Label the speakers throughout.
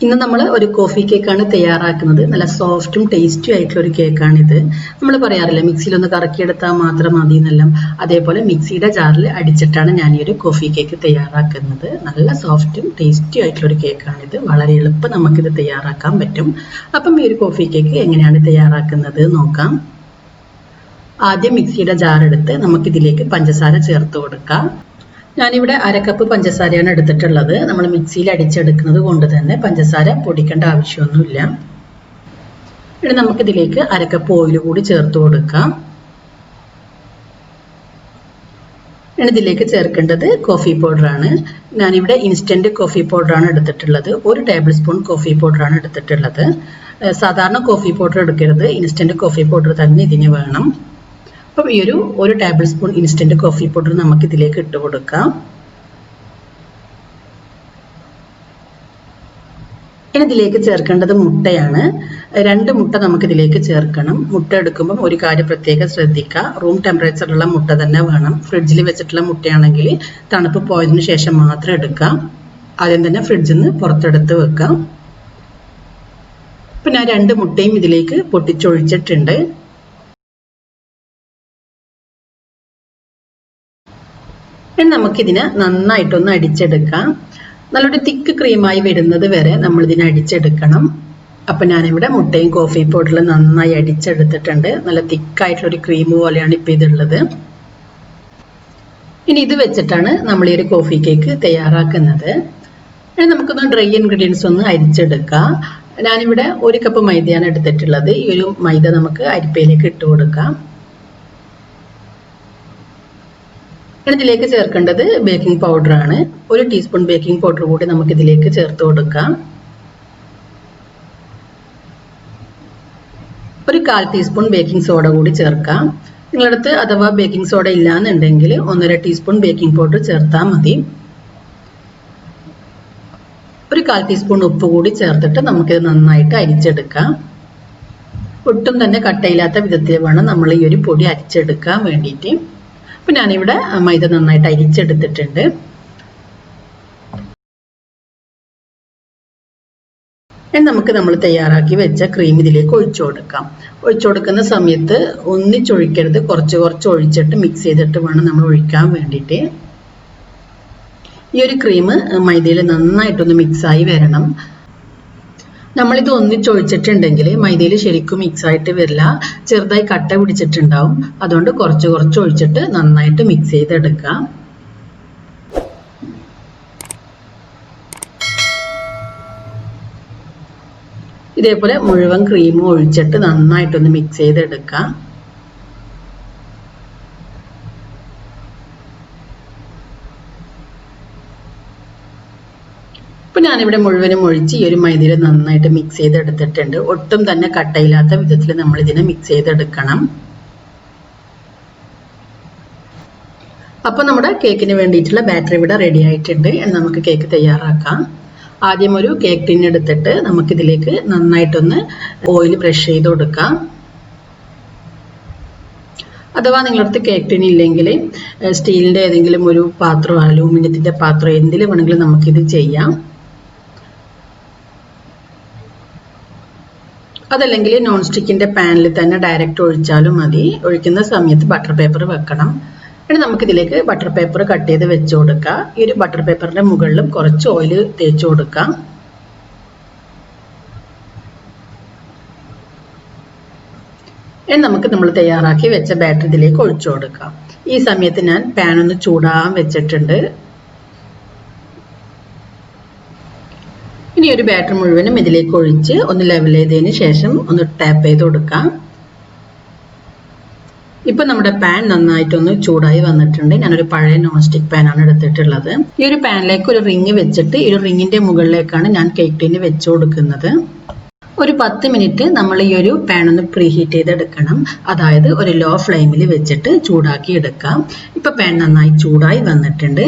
Speaker 1: ഇന്ന് നമ്മൾ ഒരു കോഫി കേക്കാണ് തയ്യാറാക്കുന്നത്. നല്ല സോഫ്റ്റും ടേസ്റ്റി ആയിട്ടുള്ള ഒരു കേക്കാണിത്. നമ്മൾ പറയാറില്ല മിക്സിയിൽ ഒന്ന് കറക്കിയെടുത്താൽ മാത്രം മതി എന്നെല്ലാം. അതേപോലെ മിക്സിയുടെ ജാറിൽ അടിച്ചിട്ടാണ് ഞാൻ ഈ ഒരു കോഫി കേക്ക് തയ്യാറാക്കുന്നത്. നല്ല സോഫ്റ്റും ടേസ്റ്റി ആയിട്ടുള്ള ഒരു കേക്കാണിത്. വളരെ എളുപ്പം നമുക്കിത് തയ്യാറാക്കാൻ പറ്റും. അപ്പം ഈ ഒരു കോഫി കേക്ക് എങ്ങനെയാണ് തയ്യാറാക്കുന്നത് നോക്കാം. ആദ്യം മിക്സിയുടെ ജാർ എടുത്ത് നമുക്കിതിലേക്ക് പഞ്ചസാര ചേർത്ത് കൊടുക്കാം. ഞാനിവിടെ അരക്കപ്പ് പഞ്ചസാരയാണ് എടുത്തിട്ടുള്ളത്. നമ്മൾ മിക്സിയിൽ അടിച്ചെടുക്കുന്നത് കൊണ്ട് തന്നെ പഞ്ചസാര പൊടിക്കേണ്ട ആവശ്യമൊന്നുമില്ല. ഇനി നമുക്കിതിലേക്ക് അരക്കപ്പ് ഓയിൽ കൂടി ചേർത്ത് കൊടുക്കാം. ഇനി ഇതിലേക്ക് ചേർക്കേണ്ടത് കോഫി പൗഡറാണ്. ഞാനിവിടെ ഇൻസ്റ്റൻറ്റ് കോഫി പൗഡറാണ് എടുത്തിട്ടുള്ളത്. 1 ടേബിൾ സ്പൂൺ കോഫി പൗഡറാണ് എടുത്തിട്ടുള്ളത്. സാധാരണ കോഫി പൗഡർ എടുക്കരുത്, ഇൻസ്റ്റൻറ്റ് കോഫി പൗഡർ തന്നെ ഇതിന് വേണം. അപ്പം ഈ 1 table spoon instant coffee powder നമുക്ക് ഇതിലേക്ക് ഇട്ട് കൊടുക്കാം. ഇനി ഇതിലേക്ക് ചേർക്കേണ്ടത് മുട്ടയാണ്. 2 മുട്ട നമുക്ക് ഇതിലേക്ക് ചേർക്കണം. മുട്ട എടുക്കുമ്പോൾ ഒരു കാര്യം പ്രത്യേകം ശ്രദ്ധിക്കുക, റൂം ടെമ്പറേച്ചറിലുള്ള മുട്ട തന്നെ വേണം. ഫ്രിഡ്ജിൽ വെച്ചിട്ടുള്ള മുട്ടയാണെങ്കിൽ തണുപ്പ് പോയതിനു ശേഷം മാത്രം എടുക്കാം. ആദ്യം തന്നെ ഫ്രിഡ്ജിൽ നിന്ന് പുറത്തെടുത്ത് വെക്കാം. അപ്പം ഞാൻ 2 മുട്ടയും ഇതിലേക്ക് പൊട്ടിച്ചൊഴിച്ചിട്ടുണ്ട്. ഇനി നമുക്കിതിനെ നന്നായിട്ടൊന്ന് അടിച്ചെടുക്കാം. നല്ലൊരു തിക്ക് ക്രീമായി വരുന്നത് വരെ നമ്മളിതിനെ അടിച്ചെടുക്കണം. അപ്പം ഞാനിവിടെ മുട്ടയും കോഫി പൗഡറിൽ നന്നായി അടിച്ചെടുത്തിട്ടുണ്ട്. നല്ല തിക്കായിട്ടുള്ളൊരു ക്രീം പോലെയാണ് ഇപ്പം ഇതുള്ളത്. ഇനി ഇത് വെച്ചിട്ടാണ് നമ്മൾ ഈ ഒരു കോഫി കേക്ക് തയ്യാറാക്കുന്നത്. ഇനി നമുക്കൊന്ന് ഡ്രൈ ഇൻഗ്രീഡിയൻസ് ഒന്ന് അരിച്ചെടുക്കാം. ഞാനിവിടെ 1 കപ്പ് മൈദയാണ് എടുത്തിട്ടുള്ളത്. ഈ ഒരു മൈദ നമുക്ക് അരിപ്പയിലേക്ക് ഇട്ട് കൊടുക്കാം. ഇതിലേക്ക് ചേർക്കേണ്ടത് ബേക്കിംഗ് പൗഡറാണ്. 1 ടീസ്പൂൺ ബേക്കിംഗ് പൗഡർ കൂടി നമുക്ക് ഇതിലേക്ക് ചേർത്ത് കൊടുക്കാം. 1/4 ടീസ്പൂൺ ബേക്കിംഗ് സോഡ കൂടി ചേർക്കാം. നിങ്ങളടുത്ത് അഥവാ ബേക്കിംഗ് സോഡ ഇല്ലാന്നുണ്ടെങ്കിൽ 1.5 ടീസ്പൂൺ ബേക്കിംഗ് പൗഡർ ചേർത്താൽ മതി. 1/4 ടീസ്പൂൺ ഉപ്പ് കൂടി ചേർത്തിട്ട് നമുക്കിത് നന്നായിട്ട് അരിച്ചെടുക്കാം. ഒട്ടും തന്നെ കട്ടയില്ലാത്ത വിധത്തിൽ വേണം നമ്മൾ ഈ ഒരു പൊടി അരിച്ചെടുക്കാൻ വേണ്ടിയിട്ട്. അപ്പം ഞാനിവിടെ മൈദ നന്നായിട്ട് അരിച്ചെടുത്തിട്ടുണ്ട്. ഇനി നമുക്ക് നമ്മൾ തയ്യാറാക്കി വെച്ച ക്രീം ഇതിലേക്ക് ഒഴിച്ചു കൊടുക്കാം. ഒഴിച്ചു കൊടുക്കുന്ന സമയത്ത് ഒന്നിച്ചൊഴിക്കരുത്, കുറച്ച് ഒഴിച്ചിട്ട് മിക്സ് ചെയ്തിട്ട് വേണം നമ്മൾ ഒഴിക്കാൻ വേണ്ടിയിട്ട്. ഈ ഒരു ക്രീം മൈദയിൽ നന്നായിട്ടൊന്ന് മിക്സായി വരണം. നമ്മളിത് ഒന്നിച്ചൊഴിച്ചിട്ടുണ്ടെങ്കിൽ മൈദയിൽ ശരിക്കും മിക്സ് ആയിട്ട് വരില്ല, ചെറുതായി കട്ട പിടിച്ചിട്ടുണ്ടാവും. അതുകൊണ്ട് കുറച്ച് ഒഴിച്ചിട്ട് നന്നായിട്ട് മിക്സ് ചെയ്തെടുക്കാം. ഇതേപോലെ മുഴുവൻ ക്രീമും ഒഴിച്ചിട്ട് നന്നായിട്ടൊന്ന് മിക്സ് ചെയ്തെടുക്കാം. ഇപ്പം ഞാനിവിടെ മുഴുവനും ഒഴിച്ച് ഈ ഒരു മൈദയിൽ നന്നായിട്ട് മിക്സ് ചെയ്തെടുത്തിട്ടുണ്ട്. ഒട്ടും തന്നെ കട്ടയില്ലാത്ത വിധത്തിൽ നമ്മൾ ഇതിനെ മിക്സ് ചെയ്തെടുക്കണം. അപ്പോൾ നമ്മുടെ കേക്കിന് വേണ്ടിയിട്ടുള്ള ബാറ്റർ ഇവിടെ റെഡി ആയിട്ടുണ്ട്. നമുക്ക് കേക്ക് തയ്യാറാക്കാം. ആദ്യം ഒരു കേക്ക് ടിൻ എടുത്തിട്ട് നമുക്കിതിലേക്ക് നന്നായിട്ടൊന്ന് ഓയിൽ ബ്രഷ് ചെയ്ത് കൊടുക്കാം. അഥവാ നിങ്ങളടുത്ത് കേക്ക് ടിൻ ഇല്ലെങ്കിൽ സ്റ്റീലിൻ്റെ ഏതെങ്കിലും ഒരു പാത്രം, അലൂമിനിയത്തിൻ്റെ പാത്രം, എന്തിലും വേണമെങ്കിലും നമുക്കിത് ചെയ്യാം. അതല്ലെങ്കിൽ നോൺ സ്റ്റിക്കിൻ്റെ പാനിൽ തന്നെ ഡയറക്റ്റ് ഒഴിച്ചാലും മതി. ഒഴിക്കുന്ന സമയത്ത് ബട്ടർ പേപ്പർ വെക്കണം. ഇനി നമുക്കിതിലേക്ക് ബട്ടർ പേപ്പർ കട്ട് ചെയ്ത് വെച്ച് കൊടുക്കാം. ഈ ഒരു ബട്ടർ പേപ്പറിൻ്റെ മുകളിലും കുറച്ച് ഓയിൽ തേച്ച് കൊടുക്കാം. ഇനി നമുക്ക് നമ്മൾ തയ്യാറാക്കി വെച്ച ബാറ്റർ ഇതിലേക്ക് ഒഴിച്ചു കൊടുക്കാം. ഈ സമയത്ത് ഞാൻ പാൻ ഒന്ന് ചൂടാൻ വെച്ചിട്ടുണ്ട്. ഇനി ഒരു ബാറ്റർ മുഴുവനും ഇതിലേക്ക് ഒഴിച്ച് ഒന്ന് ലെവൽ ചെയ്തതിന് ശേഷം ഒന്ന് ടാപ്പ് ചെയ്ത് കൊടുക്കാം. ഇപ്പം നമ്മുടെ പാൻ നന്നായിട്ടൊന്ന് ചൂടായി വന്നിട്ടുണ്ട്. ഞാനൊരു പഴയ നോൺ സ്റ്റിക്ക് പാനാണ് എടുത്തിട്ടുള്ളത്. ഈ ഒരു പാനിലേക്ക് ഒരു റിങ് വെച്ചിട്ട് ഈ ഒരു റിങ്ങിൻ്റെ മുകളിലേക്കാണ് ഞാൻ കേക്ക് ടിന് വെച്ച് കൊടുക്കുന്നത്. ഒരു 10 മിനിറ്റ് നമ്മൾ ഈ ഒരു പാൻ ഒന്ന് പ്രീ ഹീറ്റ് ചെയ്തെടുക്കണം. അതായത് ഒരു ലോ ഫ്ലെയിമിൽ വെച്ചിട്ട് ചൂടാക്കി എടുക്കാം. ഇപ്പം പാൻ നന്നായി ചൂടായി വന്നിട്ടുണ്ട്.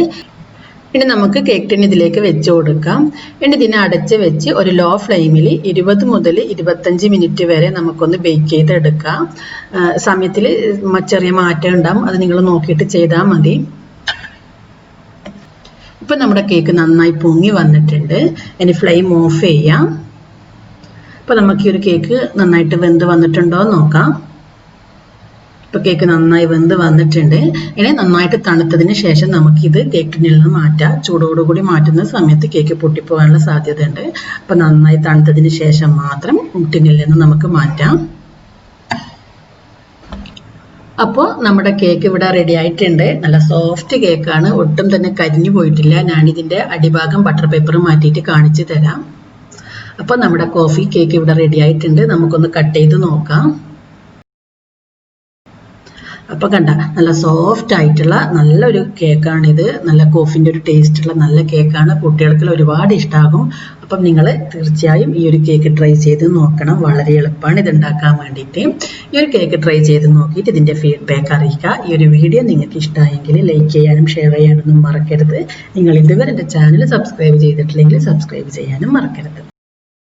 Speaker 1: ഇനി നമുക്ക് കേക്ക് ടിൻ ഇതിലേക്ക് വെച്ച് കൊടുക്കാം. ഇനി ഇതിനെ അടച്ച് വെച്ച് ഒരു ലോ ഫ്ലെയിമിൽ 20 മുതൽ 25 മിനിറ്റ് വരെ നമുക്കൊന്ന് ബേക്ക് ചെയ്തെടുക്കാം. സമയത്തിൽ ചെറിയ മാറ്റം ഉണ്ടാകും, അത് നിങ്ങൾ നോക്കിയിട്ട് ചെയ്താൽ മതി. അപ്പോൾ നമ്മുടെ കേക്ക് നന്നായി പൊങ്ങി വന്നിട്ടുണ്ട്. ഇനി ഫ്ലെയിം ഓഫ് ചെയ്യാം. അപ്പോൾ നമുക്ക് ഈ ഒരു കേക്ക് നന്നായിട്ട് വെന്ത് വന്നിട്ടുണ്ടോ എന്ന് നോക്കാം. ഇപ്പോൾ കേക്ക് നന്നായി വെന്ത് വന്നിട്ടുണ്ട്. ഇനി നന്നായിട്ട് തണുത്തതിന് ശേഷം നമുക്കിത് കേക്ക് ടിന്നിൽ നിന്ന് മാറ്റാം. ചൂടോടുകൂടി മാറ്റുന്ന സമയത്ത് കേക്ക് പൊട്ടിപ്പോകാനുള്ള സാധ്യതയുണ്ട്. അപ്പോൾ നന്നായി തണുത്തതിന് ശേഷം മാത്രം ടിന്നിൽ നിന്ന് നമുക്ക് മാറ്റാം. അപ്പോൾ നമ്മുടെ കേക്ക് ഇവിടെ റെഡി ആയിട്ടുണ്ട്. നല്ല സോഫ്റ്റ് കേക്കാണ്, ഒട്ടും തന്നെ കരിഞ്ഞു പോയിട്ടില്ല. ഞാനിതിൻ്റെ അടിഭാഗം ബട്ടർ പേപ്പർ മാറ്റിയിട്ട് കാണിച്ചു തരാം. അപ്പോൾ നമ്മുടെ കോഫി കേക്ക് ഇവിടെ റെഡി ആയിട്ടുണ്ട്. നമുക്കൊന്ന് കട്ട് ചെയ്ത് നോക്കാം. അപ്പോൾ കണ്ട നല്ല സോഫ്റ്റ് ആയിട്ടുള്ള നല്ലൊരു കേക്കാണിത്. നല്ല കോഫിൻ്റെ ഒരു ടേസ്റ്റുള്ള നല്ല കേക്കാണ്. കുട്ടികൾക്ക് ഒരുപാട് ഇഷ്ടമാകും. അപ്പം നിങ്ങൾ തീർച്ചയായും ഈ ഒരു കേക്ക് ട്രൈ ചെയ്ത് നോക്കണം. വളരെ എളുപ്പമാണ് ഇത് ഉണ്ടാക്കാൻ വേണ്ടിയിട്ട്. ഈ ഒരു കേക്ക് ട്രൈ ചെയ്ത് നോക്കിയിട്ട് ഇതിൻ്റെ ഫീഡ്ബാക്ക് അറിയിക്കുക. ഈ ഒരു വീഡിയോ നിങ്ങൾക്ക് ഇഷ്ടമായെങ്കിൽ ലൈക്ക് ചെയ്യാനും ഷെയർ ചെയ്യാനൊന്നും മറക്കരുത്. നിങ്ങൾ ഇതുവരെ എൻ്റെ ചാനൽ സബ്സ്ക്രൈബ് ചെയ്തിട്ടില്ലെങ്കിൽ സബ്സ്ക്രൈബ് ചെയ്യാനും മറക്കരുത്.